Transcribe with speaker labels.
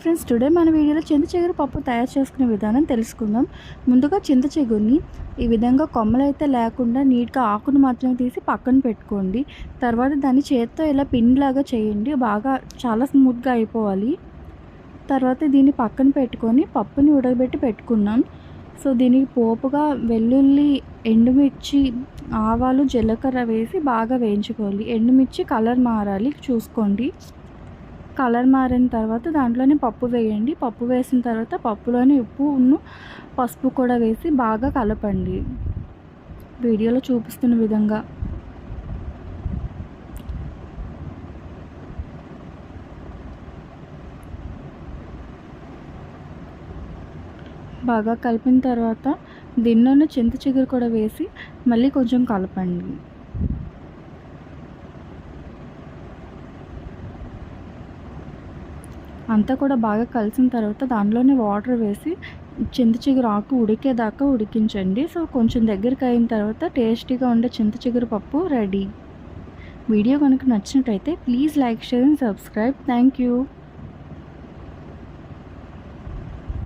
Speaker 1: Friends, today మన వీడియోలో చింత చిగురు పప్పు తయారు చేసుకునే విధానం తెలుసుకుందాం. ముందుగా చింత చిగురిని ఈ విధంగా కొమ్మలైతే లేకుండా నీట్గా ఆకును మాత్రమే తీసి పక్కన పెట్టుకోండి. తర్వాత దాన్ని చేత్తో ఇలా పిన్లాగా చేయండి, బాగా చాలా స్మూత్గా అయిపోవాలి. తర్వాత దీన్ని పక్కన పెట్టుకొని పప్పుని ఉడకబెట్టి పెట్టుకున్నాం. సో దీనికి పోపుగా వెల్లుల్లి, ఎండుమిర్చి, ఆవాలు, జీలకర్ర వేసి బాగా వేయించుకోవాలి. ఎండుమిర్చి కలర్ మారాలి చూసుకోండి. కలర్ మారిన తర్వాత దాంట్లోనే పప్పు వేయండి. పప్పు వేసిన తర్వాత పప్పులోని ఉప్పును, పసుపు కూడా వేసి బాగా కలపండి వీడియోలో చూపిస్తున్న విధంగా. బాగా కలిపిన తర్వాత దీనిలోనే చింత చిగురు కూడా వేసి మళ్ళీ కొంచెం కలపండి. అంతా కూడా బాగా కలిసిన తర్వాత దాంట్లోనే వాటర్ వేసి చింత చిగురు ఆకు ఉడికేదాకా ఉడికించండి. సో కొంచెం దగ్గరికి అయిన తర్వాత టేస్టీగా ఉండే చింత చిగురు పప్పు రెడీ. వీడియో కనుక నచ్చినట్టయితే please like, share and subscribe. Thank you.